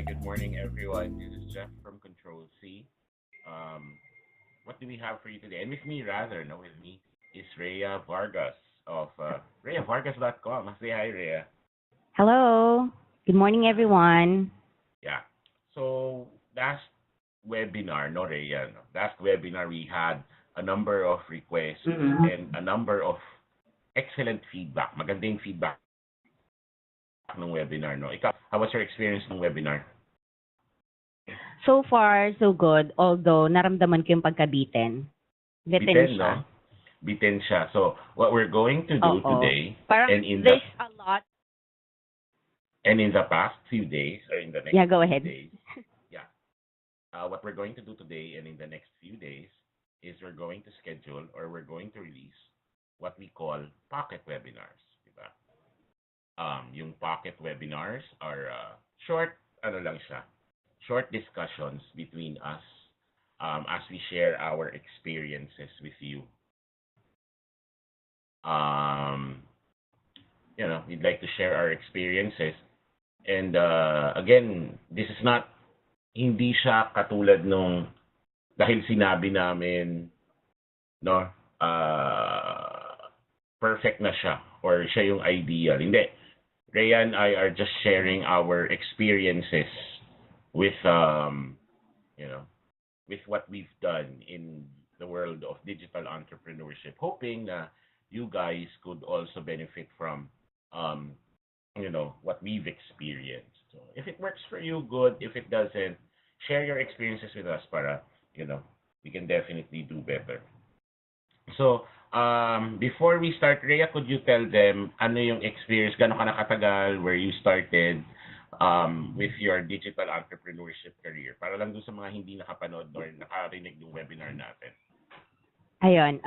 good morning, everyone. This is Jeff from Ctrl+C. Um, what do we have for you today? And with me, rather, no, with me is Rhea Vargas of RheaVargas.com. Say hi, Rhea. Hello. Good morning, Hi. everyone. Yeah. So last webinar, no, Rhea, no, last webinar we had a number of requests and a number of excellent feedback. Magandang feedback ng webinar, no. Ikaw, how was your experience ng webinar? So far, so good. Although, naramdaman ko yung pagkabitin. Bitin Biten, siya. no? Biten siya. So, what we're going to do Oo. today, Parang and in there's a lot. the past few days, or in the next Yeah, go few ahead. days, yeah, what we're going to do today and in the next few days is we're going to schedule or we're going to release what we call pocket webinars, diba? Yung pocket webinars are short, ano lang siya, short discussions between us as we share our experiences with you. Um, we'd like to share our experiences. And again, this is not, hindi siya katulad nung, dahil sinabi namin, no, perfect na siya or siya yung ideal. Hindi. Rhea and I are just sharing our experiences with, with what we've done in the world of digital entrepreneurship, hoping that you guys could also benefit from, what we've experienced. So if it works for you, good. If it doesn't, share your experiences with us para, we can definitely do better. So, before we start, Rhea, could you tell them ano yung experience, gano'n ka nakatagal, where you started with your digital entrepreneurship career? Para lang doon sa mga hindi nakapanood or nakarinig ng webinar natin. Ayun.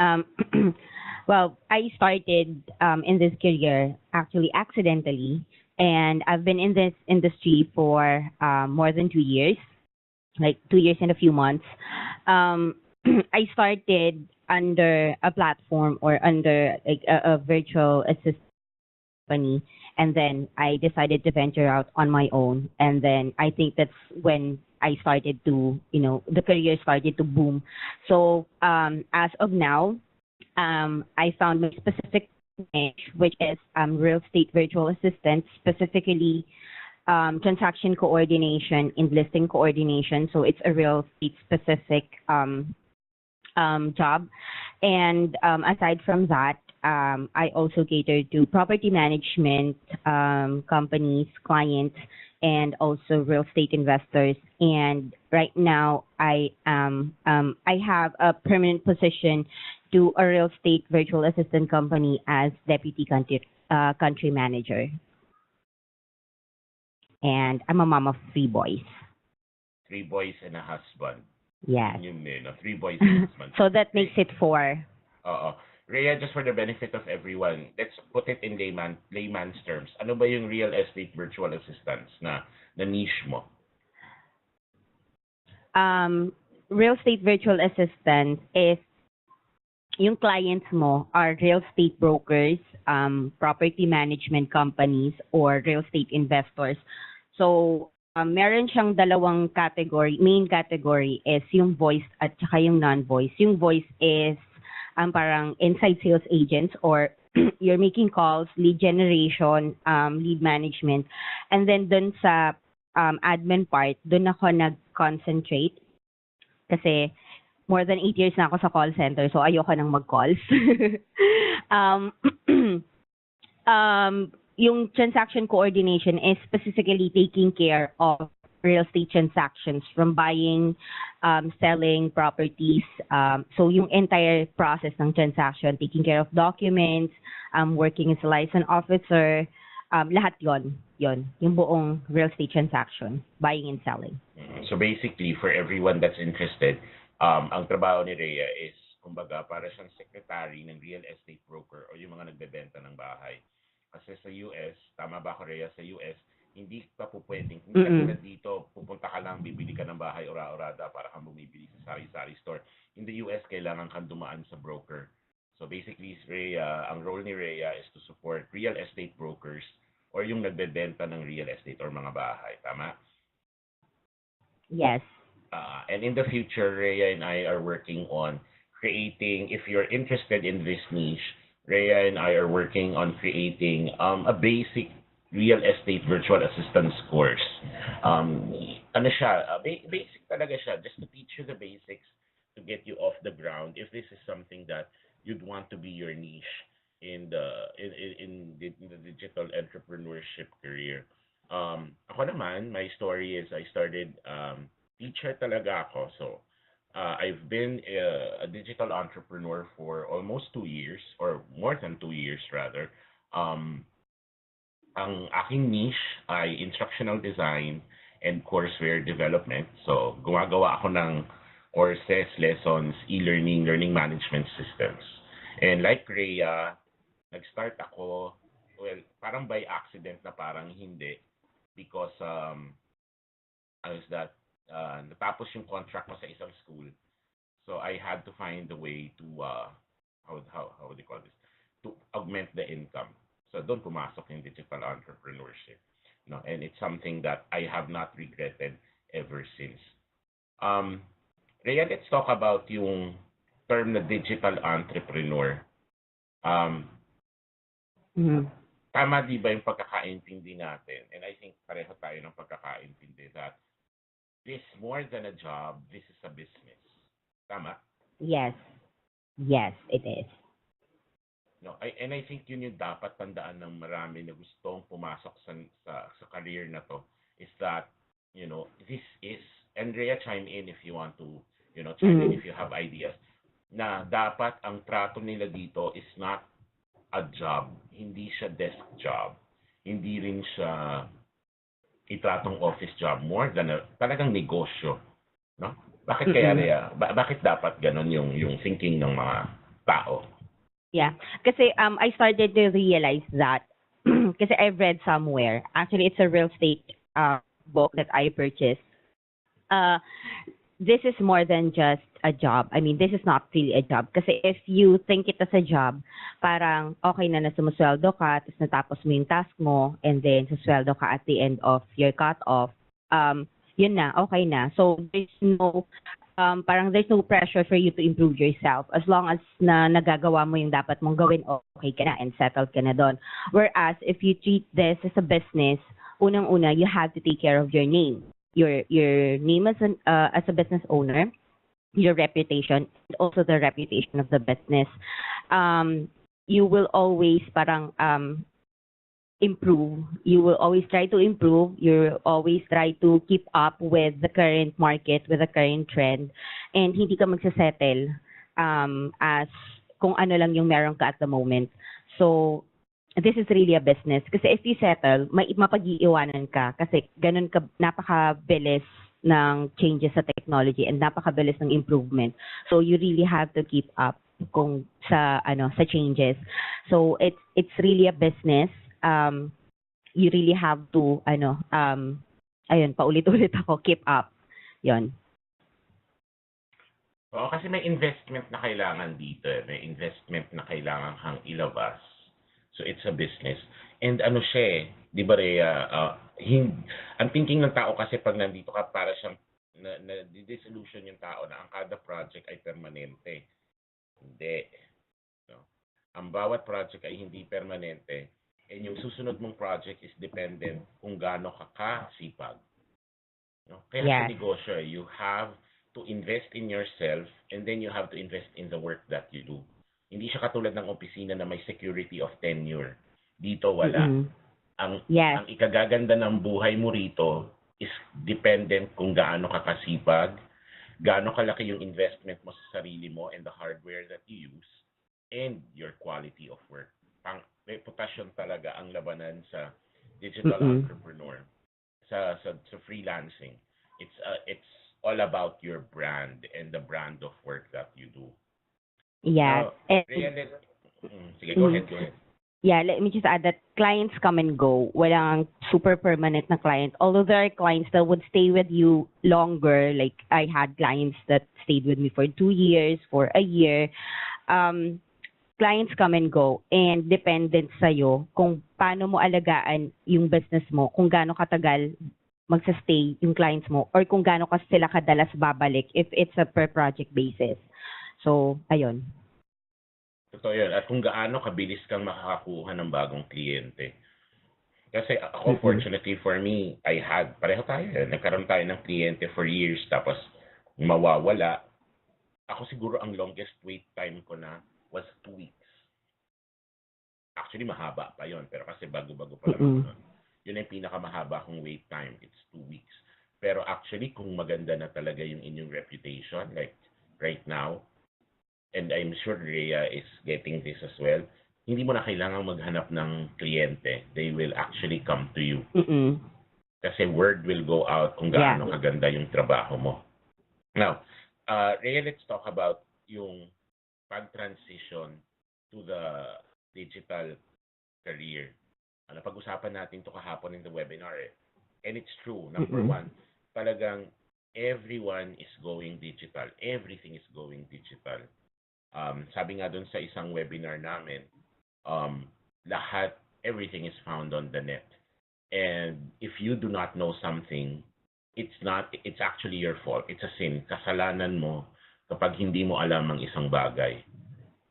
Well, I started in this career actually accidentally, and I've been in this industry for more than 2 years, like 2 years and a few months. I started under a platform or under like a virtual assistant company, and then I decided to venture out on my own, and then I think that's when I started to, the career started to boom. So as of now, I found my specific niche, which is real estate virtual assistant, specifically transaction coordination and listing coordination. So it's a real estate specific job. And aside from that, I also cater to property management companies, clients, and also real estate investors. And right now, I have a permanent position to a real estate virtual assistant company as deputy country manager. And I'm a mom of 3 boys. 3 boys and a husband. Yes. Yun yun, no? 3 boys and a husband. So that makes it 4. Rhea, just for the benefit of everyone, let's put it in layman's terms. Ano ba yung real estate virtual assistants na niche mo? Real estate virtual assistant is yung clients mo are real estate brokers, property management companies, or real estate investors. So, meron siyang dalawang category. Main category is yung voice at saka yung non-voice. Yung voice is parang inside sales agents, or you're making calls, lead generation, lead management. And then dun sa admin part, dun ako nag-concentrate kasi more than 8 years na ako sa call center, so ayoko nang mag-calls. Yung transaction coordination is specifically taking care of real estate transactions, from buying, selling properties. So yung entire process ng transaction, taking care of documents, working as a licensed officer, lahat yon, yung buong real estate transaction, buying and selling. So basically, for everyone that's interested, ang trabaho ni Rhea is, kumbaga, para siyang secretary ng real estate broker o yung mga nagbebenta ng bahay. Kasi sa US, tama ba ako, Rhea, sa US, hindi pa po pwedeng, hindi katulad dito, pupunta ka lang, bibili ka ng bahay, ora-orada, para kang bumibili sa sari-sari store. In the US, kailangan kang dumaan sa broker. So basically, Rhea, ang role ni Rhea is to support real estate brokers or yung nagbebenta ng real estate or mga bahay. Tama? Yes. And in the future, Rhea and I are working on creating, if you're interested in this niche, Rhea and I are working on creating a basic real estate virtual assistance course. Um, ano siya, basic talaga siya, just to teach you the basics to get you off the ground if this is something that you'd want to be your niche in the digital entrepreneurship career. Ako naman, my story is I started teacher talaga ako. So, I've been a digital entrepreneur for almost 2 years or more than 2 years rather. Um, ang aking niche ay instructional design and courseware development. So, gumagawa ako ng courses, lessons, e-learning, learning management systems. And like Rhea, nag-start ako, well, parang by accident na parang hindi because I was that natapos yung contract ko sa isang school. So I had to find a way to how would you call this? To augment the income. So doon pumasok yung digital entrepreneurship. No, and it's something that I have not regretted ever since. Um, Rhea, let's talk about yung term na digital entrepreneur. Um, Mhm. Tama di ba yung pagkakaintindi natin? And I think pareho tayo ng pagkakaintindi that this more than a job, this is a business. Tama? Yes. Yes, it is. No, and I think yun yung dapat tandaan ng marami na gustong pumasok sa career na to is that, this is, Andrea, chime in if you want to, chime in if you have ideas, na dapat ang trato nila dito is not a job. Hindi siya desk job. Hindi rin siya itratong office job, more than talagang negosyo, no? Bakit kaya Rhea? Bakit dapat ganon yung thinking ng mga tao? Yeah. Kasi I started to realize that kasi I've read somewhere. Actually, it's a real estate book that I purchased. This is more than just a job. I mean, this is not really a job. Kasi if you think it as a job, parang okay na sumusweldo ka, tapos natapos mo yung task mo, and then susweldo ka at the end of your cut-off, yun na, okay na. So, there's no, parang there's no pressure for you to improve yourself. As long as na nagagawa mo yung dapat mong gawin, okay ka na and settled ka na doon. Whereas, if you treat this as a business, unang-una, you have to take care of your name. Your name as a business owner, your reputation, and also the reputation of the business. You will always parang improve. You will always try to improve. You always try to keep up with the current market, with the current trend, and hindi ka magsasettle as kung ano lang yung meron ka at the moment. So, this is really a business. Kasi if you settle, mapag-iiwanan ka kasi ganun ka, napakabilis ng changes sa technology and napakabilis ng improvement. So you really have to keep up kung sa changes. So it's really a business. You really have to ayun, paulit-ulit ako, keep up. 'Yon. Oo, kasi may investment na kailangan dito. May investment na kailangan kang ilabas. So it's a business. And ano siya di ba Rhea, ang thinking ng tao kasi pag nandito ka para siyang disillusion yung tao na ang kada project ay permanente. Hindi. No? Ang bawat project ay hindi permanente. And yung susunod mong project is dependent kung gaano ka kasipag. No? Kaya sa negosyo, you have to invest in yourself and then you have to invest in the work that you do. Hindi siya katulad ng opisina na may security of tenure. Dito wala. Ang ikagaganda ng buhay mo rito is dependent kung gaano ka kasipag, gaano kalaki yung investment mo sa sarili mo and the hardware that you use, and your quality of work. Reputasyon talaga ang labanan sa digital entrepreneur, sa freelancing. It's all about your brand and the brand of work that you do. Yes. Sige, go ahead. Yeah, let me just add that clients come and go. Walang super permanent na client. Although there are clients that would stay with you longer. Like I had clients that stayed with me for 2 years, for a year. Clients come and go and dependent sa'yo kung paano mo alagaan yung business mo, kung gaano katagal magsa-stay yung clients mo or kung gaano ka sila kadalas babalik if it's a per project basis. So, ayun. Totoo yun. At kung gaano kabilis kang makakakuha ng bagong kliyente. Kasi ako, fortunately for me, pareho tayo. Nagkaroon tayo ng kliyente for years, tapos mawawala. Ako siguro ang longest wait time ko na was 2 weeks. Actually, mahaba pa yon, pero kasi bago-bago pa lang ako nun. Yun ang pinakamahaba kong wait time. It's 2 weeks. Pero actually, kung maganda na talaga yung inyong reputation, like right now, and I'm sure Rhea is getting this as well, hindi mo na kailangang maghanap ng kliyente. They will actually come to you. Kasi word will go out kung gaano kaganda yung trabaho mo. Now, Rhea, let's talk about yung pag-transition to the digital career. Pag-usapan natin to kahapon in the webinar. And it's true. Number one, talagang everyone is going digital. Everything is going digital. Sabi nga dun sa isang webinar namin, everything is found on the net. And if you do not know something, it's actually your fault. It's a sin. Kasalanan mo kapag hindi mo alam ang isang bagay.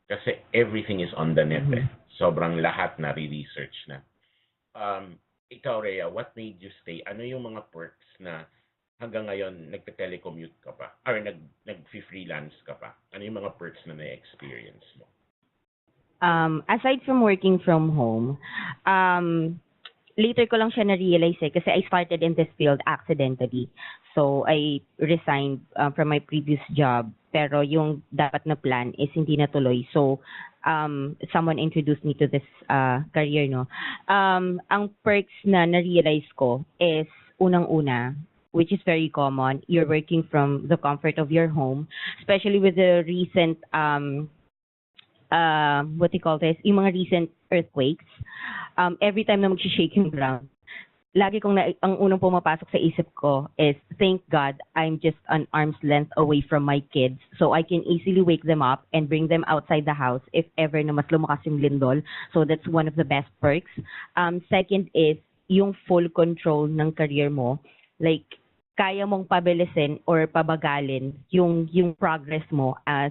Kasi everything is on the net. Sobrang lahat na re-research na. Ikaw, Rhea, what made you stay? Ano yung mga perks na hanggang ngayon nagte-telecommute ka pa? Or nag-freelance ka pa? Ano yung mga perks na na-experience mo? Aside from working from home, later ko lang siya na-realize kasi I started in this field accidentally. So, I resigned from my previous job. Pero yung dapat na plan is hindi natuloy. So, someone introduced me to this career, no? Ang perks na na-realize ko is, unang-una, which is very common, you're working from the comfort of your home, especially with the recent what do you call this, yung mga recent earthquakes. Every time na mag-shake yung ground, lagi kong ang unang pumapasok sa isip ko is, thank God, I'm just an arm's length away from my kids, so I can easily wake them up and bring them outside the house if ever na mas lumakas yung lindol. So that's one of the best perks. Second is, yung full control ng career mo. Like, kaya mong pabilisin or pabagalin yung progress mo as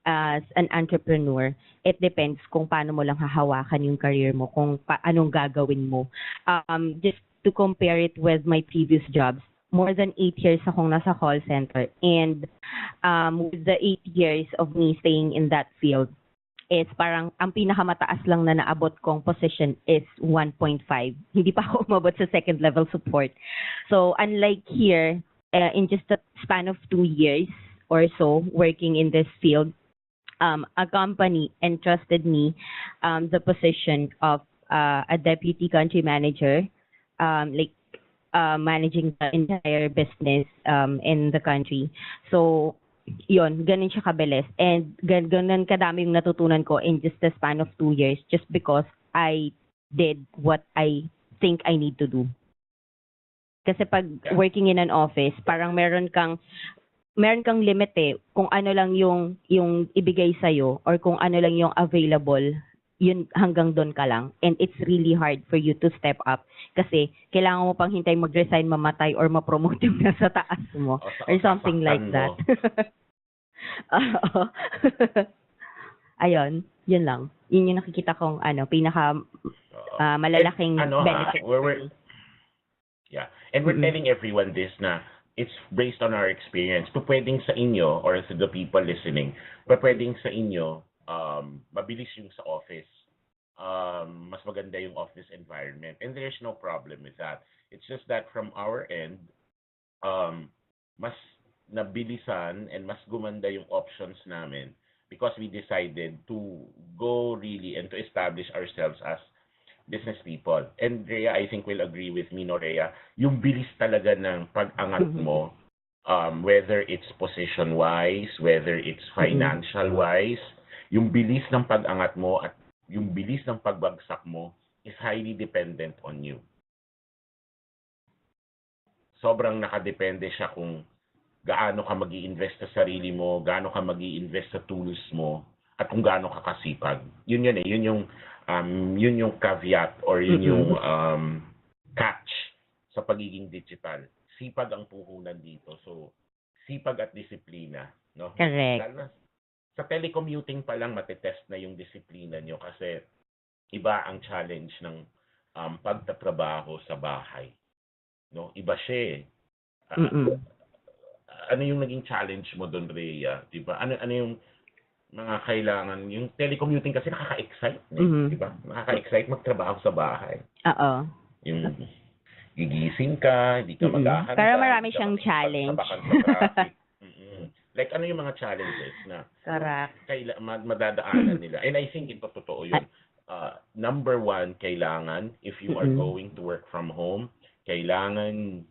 an entrepreneur. It depends kung paano mo lang hahawakan yung career mo, kung anong gagawin mo. Just to compare it with my previous jobs, more than 8 years akong nasa call center, and with the 8 years of me staying in that field, it's parang ang pinakamataas lang na naabot kong position is 1.5. Hindi pa ako umabot sa second level support. So unlike here, in just a span of 2 years or so working in this field, a company entrusted me the position of a deputy country manager, managing the entire business in the country. So, yun, ganun siya kabilis. And ganun kadami yung natutunan ko in just the span of 2 years just because I did what I think I need to do. Kasi pag working in an office, parang meron kang limit kung ano lang yung ibigay sa'yo or kung ano lang yung available, yun hanggang doon ka lang. And it's really hard for you to step up kasi kailangan mo pang hintay mag-resign, mamatay, or ma-promote yung nasa taas mo or something like that. Ayun, yun lang. Yun yung nakikita kong pinaka malalaking benefit. And we're telling everyone this na it's based on our experience. Pwedeng sa inyo or to the people listening, pwedeng sa inyo mabilis yung sa office. Mas maganda yung office environment. And there's no problem with that. It's just that from our end, mas nabilisan and mas gumanda yung options namin because we decided to go really and to establish ourselves as business people. And Rhea, I think will agree with me, no, Rhea, yung bilis talaga ng pag-angat mo, whether it's position-wise, whether it's financial-wise, yung bilis ng pag-angat mo at yung bilis ng pagbagsak mo is highly dependent on you. Sobrang nakadepende siya kung gaano ka mag-i-invest sa sarili mo, gaano ka mag-i-invest sa tools mo, at kung gaano ka kasipag. Yun yung caveat or yun yung catch sa pagiging digital. Sipag ang puhunan dito. So, sipag at disiplina, no? Correct. Lalo na sa telecommuting pa lang matitest na yung disiplina nyo kasi iba ang challenge ng pagtatrabaho sa bahay, no? Iba siya eh. Ano yung naging challenge mo doon, Rhea? Diba? Ano yung mga kailangan, yung telecommuting kasi nakaka-excite, diba? Nakaka-excite magtrabaho sa bahay. Oo. Yung gigising ka, hindi ka maghahanda. Pero marami siyang challenge. Sa traffic. Like, ano yung mga challenges na madadaanan nila? And I think ito totoo yun. Number one, kailangan, if you are going to work from home, kailangan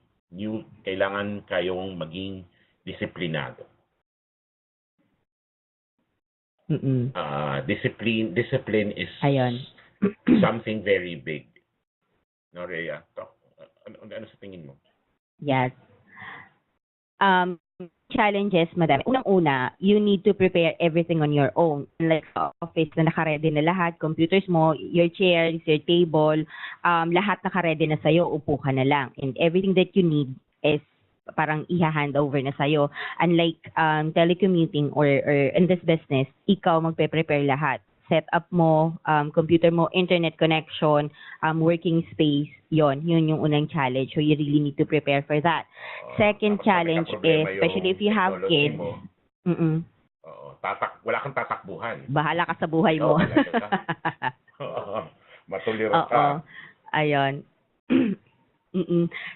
kayong maging disiplinado. Discipline is something very big. No, Rhea? Ano sa tingin mo? Yes. Challenges, madami. Unang-una, you need to prepare everything on your own. Like sa office na naka-ready na lahat, computers mo, your chairs, your table, lahat naka-ready na sa'yo, upo ka na lang. And everything that you need is parang i-hand over na sa'yo. Unlike telecommuting or in this business, ikaw magpe-prepare lahat. Setup mo, computer mo, internet connection, working space, yun yung unang challenge. So you really need to prepare for that. Second challenge is, especially if you have kids, wala kang tatakbuhan. Bahala ka sa buhay mo. Matuliro ka. Ayun.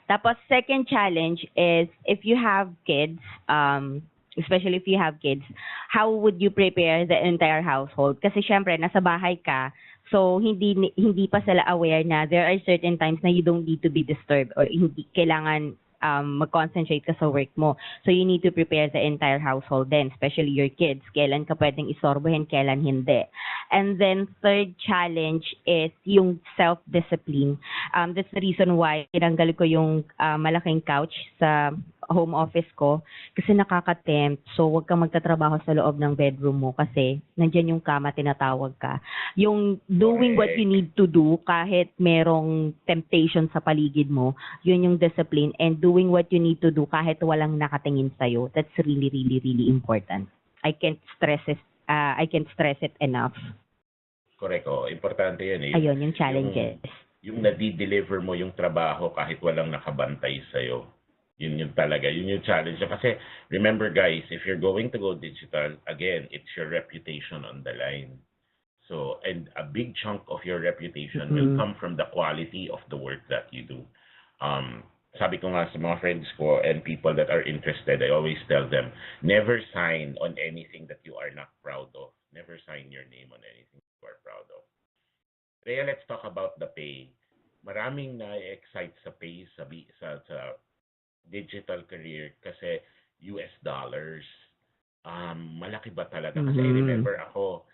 Tapos second challenge is if you have kids, especially if you have kids, how would you prepare the entire household? Kasi syempre nasa bahay ka, so hindi pa sila aware na there are certain times na you don't need to be disturbed or hindi kailangan mag-concentrate ka sa work mo. So you need to prepare the entire household then, especially your kids. Kailan ka pwedeng isorbohin, kailan hindi. And then third challenge is yung self-discipline. That's the reason why tinanggal ko yung malaking couch sa home office ko kasi nakaka-tempt. So wag kang magtatrabaho sa loob ng bedroom mo kasi nandiyan yung kama, tinatawag ka. Yung doing what you need to do kahit merong temptation sa paligid mo, yun yung discipline, and doing what you need to do kahit walang nakatingin sa'yo. That's really, really, really important. I can't stress it enough. Correct. Importante yan eh. Ayun, yung challenges. Yung nadi-deliver mo yung trabaho kahit walang nakabantay sa'yo. Yun talaga. Yun yung challenge. Kasi remember guys, if you're going to go digital, again, it's your reputation on the line. So, and a big chunk of your reputation will come from the quality of the work that you do. Sabi ko nga sa mga friends ko and people that are interested, I always tell them, never sign on anything that you are not proud of. Never sign your name on anything you are proud of. Rhea, let's talk about the pay. Maraming na-excite sa pay sa digital career kasi US dollars. Malaki ba talaga? Kasi I remember ako,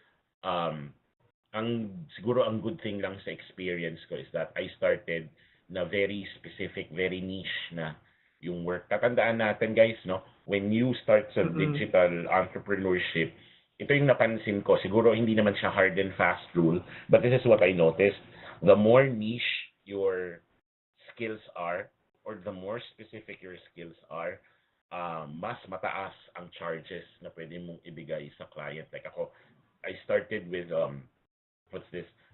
siguro ang good thing lang sa experience ko is that I started na very specific, very niche na yung work. Tatandaan natin guys, no? When you start sa digital entrepreneurship, ito yung napansin ko. Siguro hindi naman siya hard and fast rule, but this is what I noticed. The more niche your skills are, or the more specific your skills are, mas mataas ang charges na pwede mong ibigay sa client. Like ako, I started with,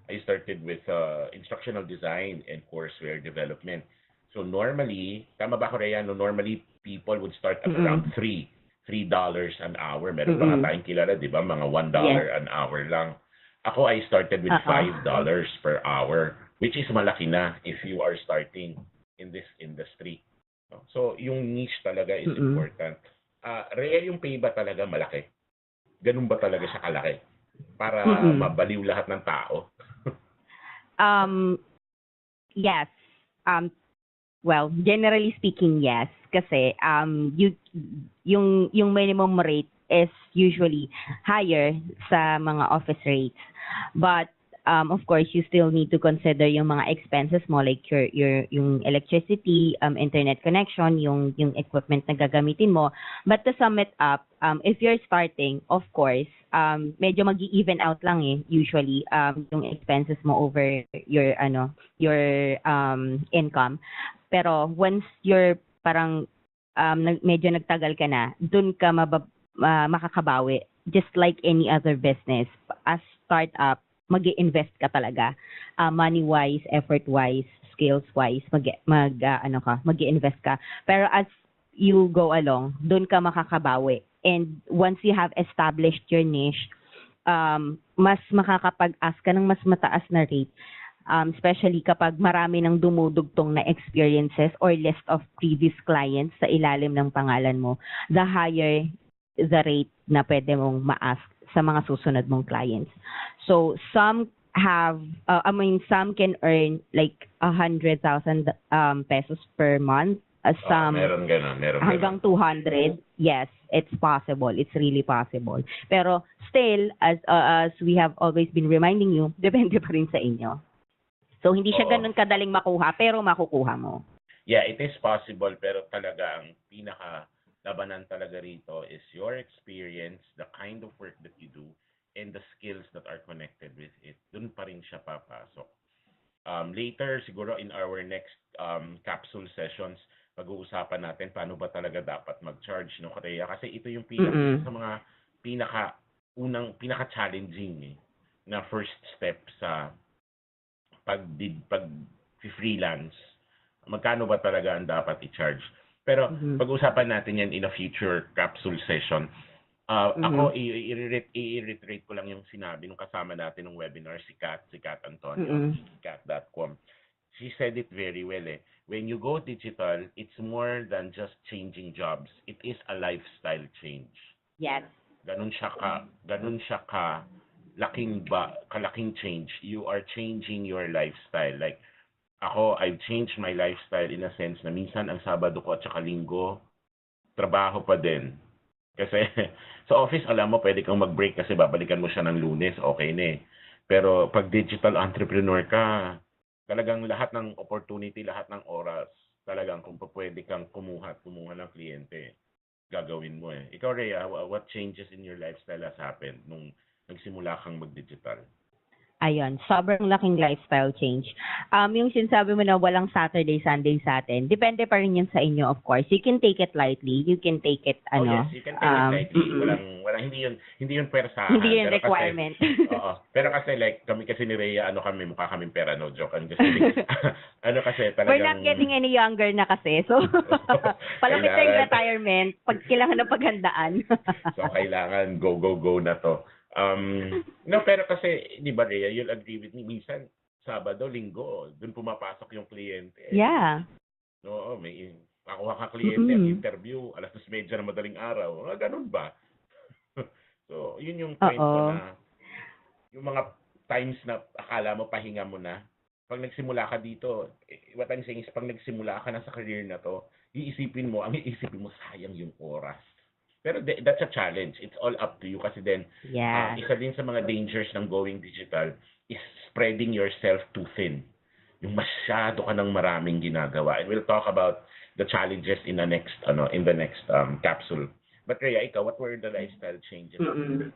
I started with instructional design and courseware development. So normally, tama ba ko Rhea, no, normally people would start at around $3 an hour. Meron pa nga tayong kilala, di ba? Mga $1 an hour lang. Ako, I started with $5 per hour, which is malaki na if you are starting in this industry. So, yung niche talaga is important. Rhea, yung pay ba talaga malaki? Ganun ba talaga siya kalaki? Para mabaliw lahat ng tao? Yes. Well, generally speaking, yes. Kasi yung minimum rate is usually higher sa mga office rates. But of course, you still need to consider yung mga expenses mo, like yung electricity, internet connection, yung equipment na gagamitin mo. But to sum it up, if you're starting, of course, medyo mag-even out lang usually yung expenses mo over your income. Pero once you're parang medyo nagtagal ka na, dun ka makakabawi. Just like any other business, as startup, mag-invest ka talaga. Money-wise, effort-wise, skills-wise, mag-invest ka. Pero as you go along, dun ka makakabawi. And once you have established your niche, mas makakapag-ask ka ng mas mataas na rate, especially kapag marami ng dumudugtong na experiences or list of previous clients sa ilalim ng pangalan mo, the higher the rate na pwede mong ma-ask sa mga susunod mong clients. So some have, some can earn like 100,000 pesos per month. Some Meron ganun. hanggang 200. Yes, it's possible. It's really possible. Pero still, as we have always been reminding you, depende pa rin sa inyo. So hindi siya ganun kadaling makuha, pero makukuha mo. Yeah, it is possible, pero talaga ang pinaka-labanan talaga rito is your experience, the kind of work that you do, and the skills that are connected with it. Dun pa rin siya papasok. Later, siguro in our next capsule sessions, pag-uusapan natin paano ba talaga dapat mag-charge, no, Rhea? Kasi ito yung sa mga pinaka-challenging na first step sa pag-freelance. Magkano ba talaga ang dapat i-charge? Pero pag-usapan natin yan in a future capsule session. Ako, i-reiterate ko lang yung sinabi nung kasama natin ng webinar, si Kat Antonio, kat.com. She said it very well. When you go digital, it's more than just changing jobs. It is a lifestyle change. Yes. Ganun siya kalaking change. You are changing your lifestyle. Like, ako, I've changed my lifestyle in a sense na minsan ang Sabado ko at saka Linggo, trabaho pa din. Kasi sa office, alam mo, pwede kang mag-break kasi babalikan mo siya ng Lunes, okay na Pero pag digital entrepreneur ka, talagang lahat ng opportunity, lahat ng oras, talagang kung pwede kang kumuha ng kliyente, gagawin mo Ikaw, Rhea, what changes in your lifestyle has happened nung nagsimula kang mag-digital? Ayun, sobrang laking lifestyle change. Yung sinasabi mo na walang Saturday, Sunday sa atin, depende pa rin yun sa inyo, of course. You can take it lightly. You can take it, yes, you can take it lightly. Walang, hindi yun persahan. Hindi yun requirement. Pero kasi like, kami kasi ni Rhea, mukha kaming pera, no joke. Kasi, kasi talagang... We're not getting any younger na kasi. So, palapit na yung retirement, pag kailangan ng paghandaan. So, kailangan go na to. No, pero kasi, di ba, Rhea, you'll agree with me, minsan, Sabado, Linggo, dun pumapasok yung kliyente. Yeah. Oo, may kakuha ka kliyente, interview, 2:30 na madaling araw. Ganun ba? So, yun yung point ko na, yung mga times na akala mo pahinga mo na, pag nagsimula ka dito, what I'm saying is, pag nagsimula ka na sa career na to, iisipin mo sayang yung oras. Pero that's a challenge. It's all up to you kasi then isa din sa mga dangers ng going digital is spreading yourself too thin. Yung masyado ka ng maraming ginagawa. And we'll talk about the challenges in the next capsule. But Rhea, ikaw, what were the lifestyle changes? I'm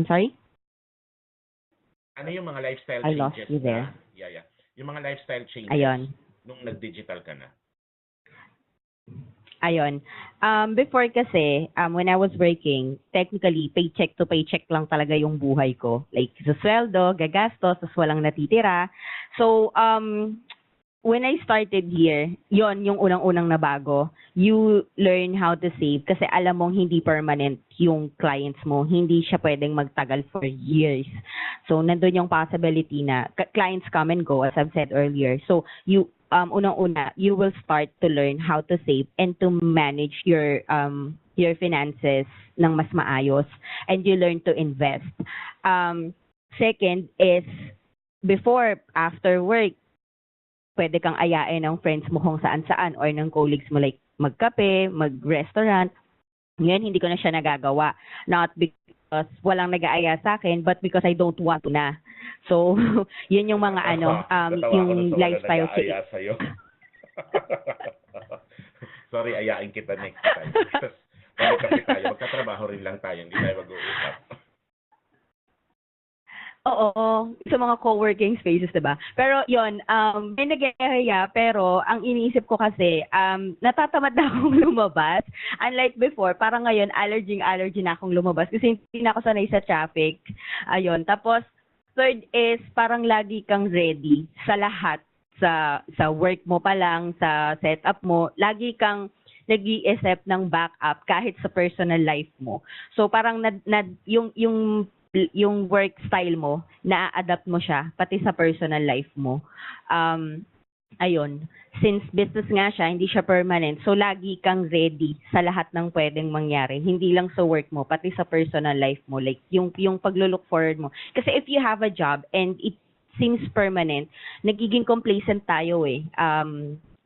sorry? Ano yung mga lifestyle I changes? lost you there. Yeah. Yung mga lifestyle changes nung nag-digital ka na. Ayun. Before kasi, when I was working, technically, paycheck to paycheck lang talaga yung buhay ko. Like, sa sweldo, gagastos, tas walang natitira. So, when I started here, yon yung unang-unang nabago. You learn how to save kasi alam mong hindi permanent yung clients mo. Hindi siya pwedeng magtagal for years. So, nandun yung possibility na clients come and go, as I've said earlier. So, unang-una, you will start to learn how to save and to manage your finances ng mas maayos, and you learn to invest. Second is, after work, pwede kang ayain ng friends mo kung saan-saan or ng colleagues mo, like magkape, mag-restaurant. Ngayon, hindi ko na siya nagagawa. Not because walang nag-aaya sa akin, but because I don't want to na. So, yun yung mga yung lifestyle change. Sorry, ayain kita next time. Balik tayo. Magkatrabaho rin lang tayo. Hindi tayo mag-uusap. Oo, sa mga co-working spaces, 'di ba? Pero 'yon, may nag-e-area pero ang iniisip ko kasi, natatamad na akong lumabas. Unlike before, parang ngayon allergy na akong lumabas kasi hindi na ako sanay sa traffic. Ayun, tapos third is parang lagi kang ready sa lahat. Sa work mo pa lang, sa setup mo, lagi kang nag-iisip ng backup kahit sa personal life mo. So parang yung work style mo, na-adapt mo siya pati sa personal life mo. Um, Ayun, since business nga siya, hindi siya permanent. So lagi kang ready sa lahat ng pwedeng mangyari. Hindi lang sa work mo, pati sa personal life mo. Like yung paglo-look forward mo. Kasi if you have a job and it seems permanent, nagiging complacent tayo eh.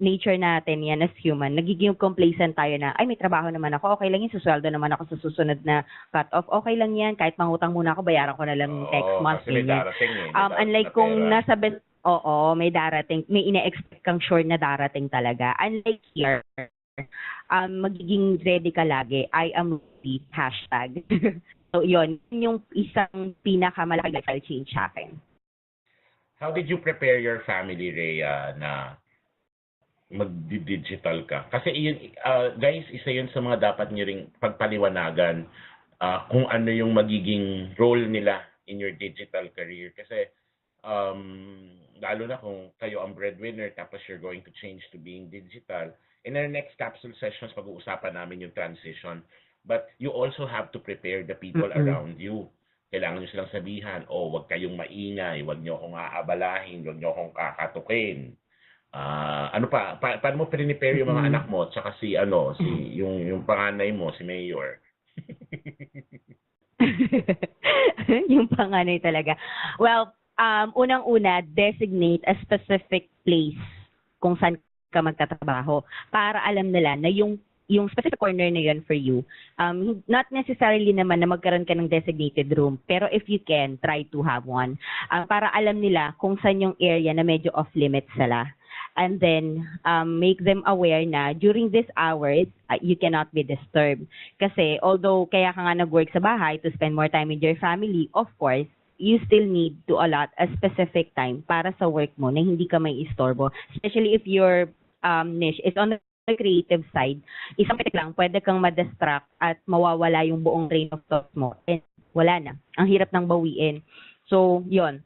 Nature natin yan as human. Nagiging complacent tayo na, ay may trabaho naman ako, okay lang yun, susweldo naman ako sa susunod na cut-off, okay lang yan, kahit mangutang muna ako, bayaran ko na lang next Oo, month. kasi may Ganyan. darating eh. May darating Unlike na kung pera. nasa oo, may darating, may ine-expect kang sure na darating talaga. Unlike here, magiging ready ka lagi. I am ready, hashtag. So, yun yung isang pinakamalaking lifestyle change sa akin. How did you prepare your family, Rhea, na mag-digital ka? Kasi yun, guys, isa yun sa mga dapat nyo ring pagpaliwanagan kung ano yung magiging role nila in your digital career. Kasi lalo na kung kayo ang breadwinner tapos you're going to change to being digital. In our next capsule sessions, pag-uusapan namin yung transition. But you also have to prepare the people around you. Kailangan nyo silang sabihan, wag kayong maingay, wag nyo akong aabalahin, wag nyo akong kakatukin. Ano pa, paano mo prepare yung mga anak mo, tsaka si yung panganay mo, si Mayor? Yung panganay talaga. Well, unang-una, designate a specific place kung saan ka magtatrabaho para alam nila na yung specific corner na yun for you. Not necessarily naman na magkaroon ka ng designated room, pero if you can, try to have one. Para alam nila kung saan yung area na medyo off-limits sila. And then, make them aware na during these hours, you cannot be disturbed. Kasi although kaya ka nga nag-work sa bahay to spend more time with your family, of course, you still need to allot a specific time para sa work mo na hindi ka may istorbo. Especially if your niche is on the creative side, isang pitik lang, pwede kang ma-distract at mawawala yung buong train of thought mo. And wala na. Ang hirap nang bawiin. So, yon,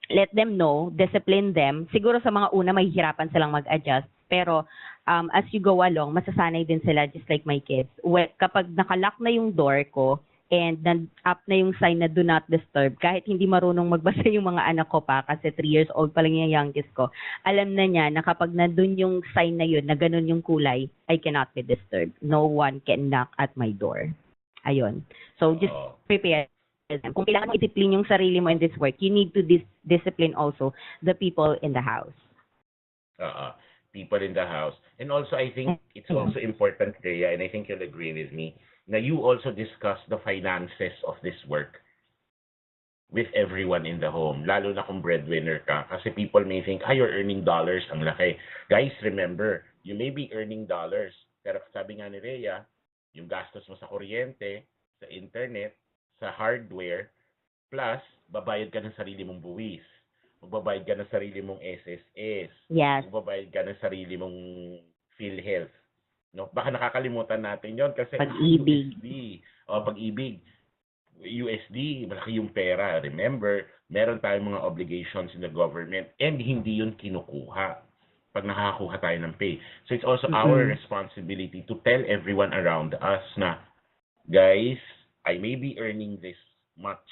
let them know, discipline them. Siguro sa mga una, mahihirapan silang mag-adjust. Pero as you go along, masasanay din sila just like my kids. Kapag nakalock na yung door ko and up na yung sign na do not disturb, kahit hindi marunong magbasa yung mga anak ko pa, kasi 3 years old pa lang yung youngest ko, alam na niya na kapag nandun yung sign na yun, na ganun yung kulay, I cannot be disturbed. No one can knock at my door. Ayun. So just prepare them. Kung kailangan mo i-discipline yung sarili mo in this work, you need to discipline also the people in the house. People in the house. And also, I think it's also important, Rhea, and I think you'll agree with me, na you also discuss the finances of this work with everyone in the home, lalo na kung breadwinner ka. Kasi people may think, you're earning dollars, ang laki. Guys, remember, you may be earning dollars, pero sabi nga ni Rhea, yung gastos mo sa kuryente, sa internet, sa hardware, plus, babayad ka ng sarili mong buwis. Magbabayad ka ng sarili mong SSS. Yes. Magbabayad ka ng sarili mong PhilHealth. No? Baka nakakalimutan natin yon kasi Pag-ibig. Pag-ibig. USD, malaki yung pera. Remember, meron tayong mga obligations in the government and hindi yun kinukuha pag nakakakuha tayo ng pay. So it's also our responsibility to tell everyone around us na, guys, I may be earning this much,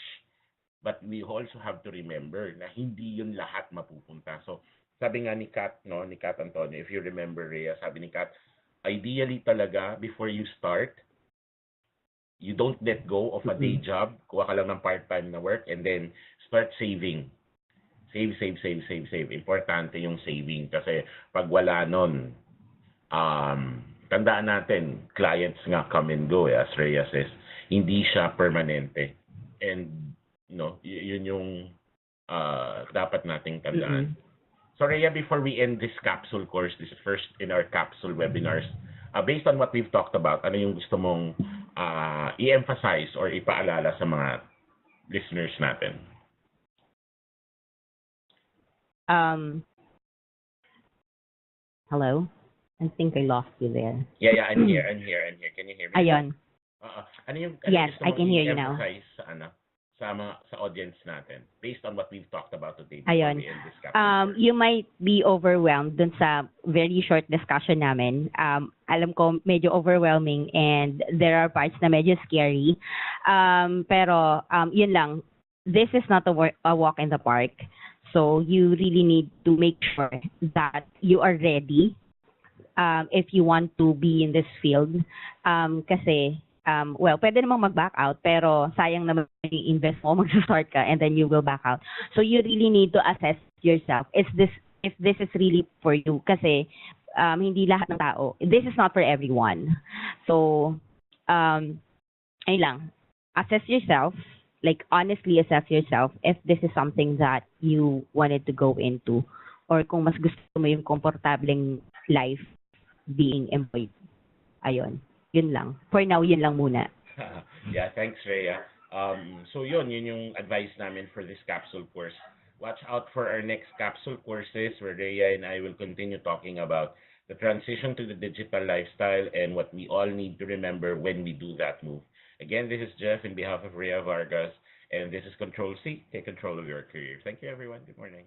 but we also have to remember na hindi yun lahat mapupunta. So, sabi nga ni Kat, ni Kat Antonio, if you remember, Rhea, sabi ni Kat, ideally talaga, before you start, you don't let go of a day job, kuha ka lang ng part-time na work, and then start saving. Save. Importante yung saving kasi pag wala nun, tandaan natin, clients nga come and go, as Rhea says, hindi siya permanente. And, yun yung dapat nating tandaan. So, Rhea, before we end this capsule course, this is first in our capsule webinars, based on what we've talked about, ano yung gusto mong i-emphasize or ipaalala sa mga listeners natin? Um, hello? I think I lost you there. Yeah, I'm here. Can you hear me? Ayun. Ano yung Yes, gusto I mong can hear you now. i-emphasize sa audience natin based on what we've talked about today before Ayun. we end this capsule? You might be overwhelmed dun sa very short discussion namin. Alam ko medyo overwhelming and there are parts na medyo scary. Pero yun lang. This is not a walk in the park. So you really need to make sure that you are ready if you want to be in this field. Kasi well, pwede namang mag-back out, pero sayang naman yung invest mo, mag-start ka, and then you will back out. So you really need to assess yourself. If this is really for you, kasi hindi lahat ng tao. This is not for everyone. So, ayun lang. Assess yourself, like honestly assess yourself if this is something that you wanted to go into, or kung mas gusto mo yung komportableng life being employed. Ayun. Yun lang. For now, yun lang muna. Yeah, thanks, Rhea. So yun yung advice namin for this capsule course. Watch out for our next capsule courses where Rhea and I will continue talking about the transition to the digital lifestyle and what we all need to remember when we do that move. Again, this is Jeff in behalf of Rhea Vargas, and this is Ctrl+C. Take control of your career. Thank you, everyone. Good morning.